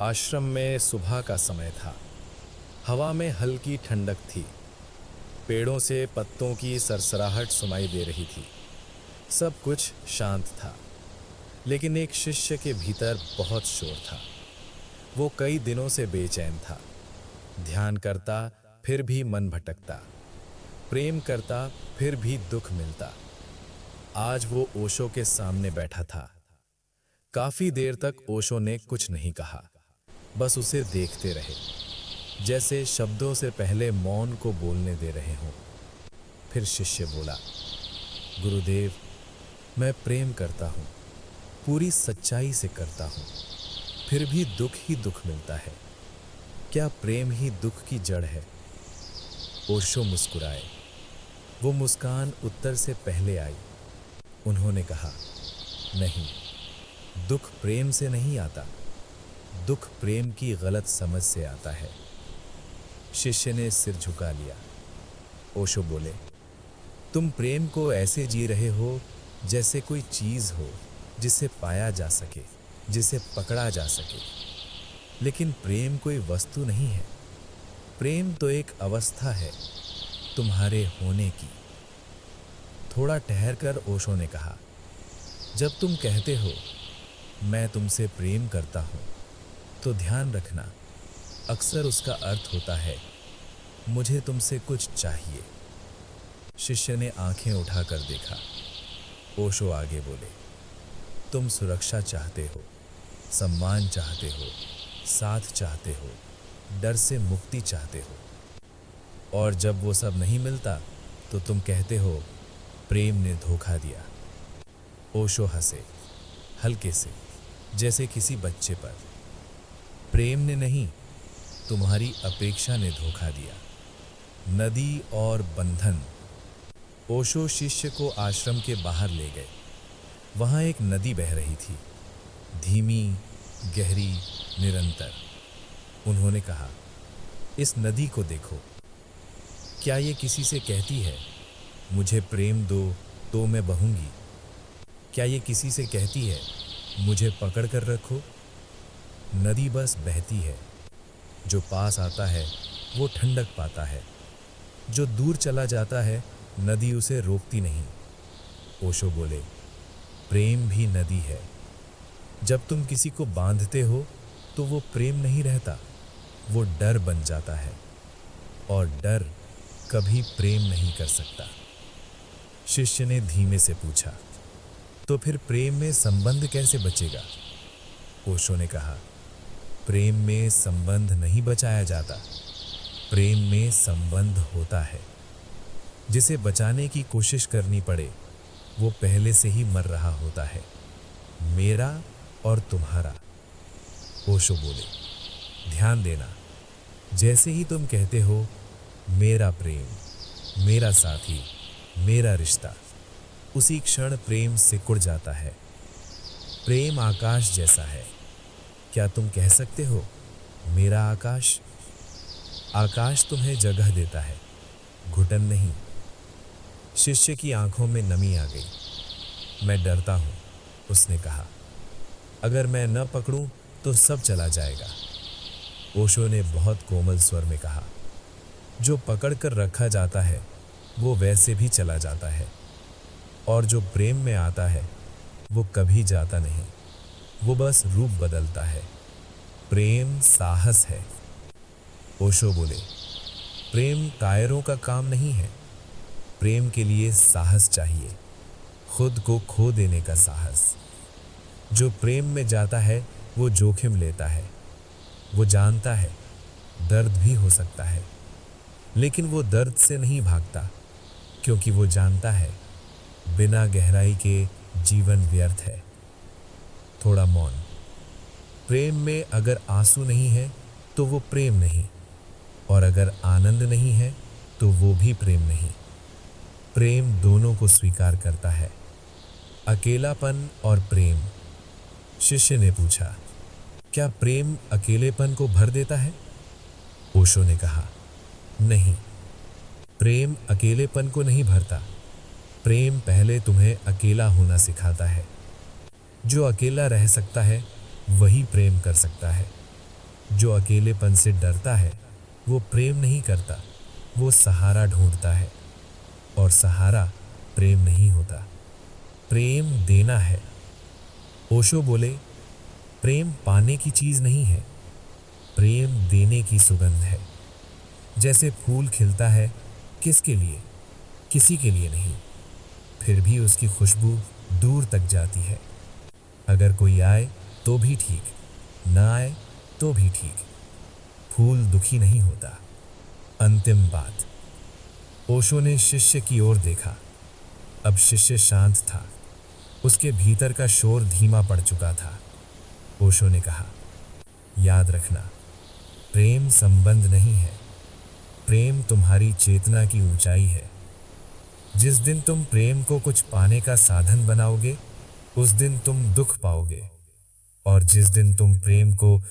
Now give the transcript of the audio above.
आश्रम में सुबह का समय था। हवा में हल्की ठंडक थी। पेड़ों से पत्तों की सरसराहट सुनाई दे रही थी। सब कुछ शांत था, लेकिन एक शिष्य के भीतर बहुत शोर था। वो कई दिनों से बेचैन था। ध्यान करता, फिर भी मन भटकता। प्रेम करता, फिर भी दुख मिलता। आज वो ओशो के सामने बैठा था। काफी देर तक ओशो ने कुछ नहीं कहा, बस उसे देखते रहे, जैसे शब्दों से पहले मौन को बोलने दे रहे हों। फिर शिष्य बोला, गुरुदेव, मैं प्रेम करता हूँ, पूरी सच्चाई से करता हूँ, फिर भी दुख ही दुख मिलता है। क्या प्रेम ही दुख की जड़ है? ओशो मुस्कुराए। वो मुस्कान उत्तर से पहले आई। उन्होंने कहा, नहीं, दुख प्रेम से नहीं आता, दुख प्रेम की गलत समझ से आता है। शिष्य ने सिर झुका लिया। ओशो बोले, तुम प्रेम को ऐसे जी रहे हो जैसे कोई चीज हो जिसे पाया जा सके, जिसे पकड़ा जा सके। लेकिन प्रेम कोई वस्तु नहीं है। प्रेम तो एक अवस्था है, तुम्हारे होने की। थोड़ा ठहरकर ओशो ने कहा, जब तुम कहते हो मैं तुमसे प्रेम करता हूं, तो ध्यान रखना, अक्सर उसका अर्थ होता है मुझे तुमसे कुछ चाहिए। शिष्य ने आंखें उठाकर देखा। ओशो आगे बोले, तुम सुरक्षा चाहते हो, सम्मान चाहते हो, साथ चाहते हो, डर से मुक्ति चाहते हो। और जब वो सब नहीं मिलता तो तुम कहते हो प्रेम ने धोखा दिया। ओशो हंसे, हल्के से, जैसे किसी बच्चे पर। प्रेम ने नहीं, तुम्हारी अपेक्षा ने धोखा दिया। नदी और बंधन। ओशो शिष्य को आश्रम के बाहर ले गए। वहां एक नदी बह रही थी, धीमी, गहरी, निरंतर। उन्होंने कहा, इस नदी को देखो। क्या ये किसी से कहती है मुझे प्रेम दो तो मैं बहूंगी? क्या ये किसी से कहती है मुझे पकड़ कर रखो? नदी बस बहती है। जो पास आता है वो ठंडक पाता है, जो दूर चला जाता है नदी उसे रोकती नहीं। ओशो बोले, प्रेम भी नदी है। जब तुम किसी को बांधते हो तो वो प्रेम नहीं रहता, वो डर बन जाता है। और डर कभी प्रेम नहीं कर सकता। शिष्य ने धीमे से पूछा, तो फिर प्रेम में संबंध कैसे बचेगा? ओशो ने कहा, प्रेम में संबंध नहीं बचाया जाता, प्रेम में संबंध होता है। जिसे बचाने की कोशिश करनी पड़े वो पहले से ही मर रहा होता है, मेरा और तुम्हारा। ओशो बोले, ध्यान देना, जैसे ही तुम कहते हो मेरा प्रेम, मेरा साथी, मेरा रिश्ता, उसी क्षण प्रेम सिकुड़ जाता है। प्रेम आकाश जैसा है। क्या तुम कह सकते हो मेरा आकाश? आकाश तुम्हें जगह देता है, घुटन नहीं। शिष्य की आंखों में नमी आ गई। मैं डरता हूं, उसने कहा। अगर मैं न पकड़ूं तो सब चला जाएगा। ओशो ने बहुत कोमल स्वर में कहा, जो पकड़ कर रखा जाता है वो वैसे भी चला जाता है, और जो प्रेम में आता है वो कभी जाता नहीं, वो बस रूप बदलता है। प्रेम साहस है। ओशो बोले, प्रेम कायरों का काम नहीं है। प्रेम के लिए साहस चाहिए, खुद को खो देने का साहस। जो प्रेम में जाता है वो जोखिम लेता है। वो जानता है दर्द भी हो सकता है, लेकिन वो दर्द से नहीं भागता, क्योंकि वो जानता है बिना गहराई के जीवन व्यर्थ है। थोड़ा मौन। प्रेम में अगर आंसू नहीं है तो वो प्रेम नहीं, और अगर आनंद नहीं है तो वो भी प्रेम नहीं। प्रेम दोनों को स्वीकार करता है, अकेलापन और प्रेम। शिष्य ने पूछा, क्या प्रेम अकेलेपन को भर देता है? ओशो ने कहा, नहीं, प्रेम अकेलेपन को नहीं भरता। प्रेम पहले तुम्हें अकेला होना सिखाता है। जो अकेला रह सकता है वही प्रेम कर सकता है। जो अकेलेपन से डरता है वो प्रेम नहीं करता, वो सहारा ढूंढता है। और सहारा प्रेम नहीं होता, प्रेम देना है। ओशो बोले, प्रेम पाने की चीज नहीं है, प्रेम देने की सुगंध है। जैसे फूल खिलता है, किसके लिए? किसी के लिए नहीं, फिर भी उसकी खुशबू दूर तक जाती है। अगर कोई आए तो भी ठीक, ना आए तो भी ठीक, फूल दुखी नहीं होता। अंतिम बात। ओशो ने शिष्य की ओर देखा। अब शिष्य शांत था, उसके भीतर का शोर धीमा पड़ चुका था। ओशो ने कहा, याद रखना, प्रेम संबंध नहीं है, प्रेम तुम्हारी चेतना की ऊंचाई है। जिस दिन तुम प्रेम को कुछ पाने का साधन बनाओगे, उस दिन तुम दुख पाओगे। और जिस दिन तुम प्रेम को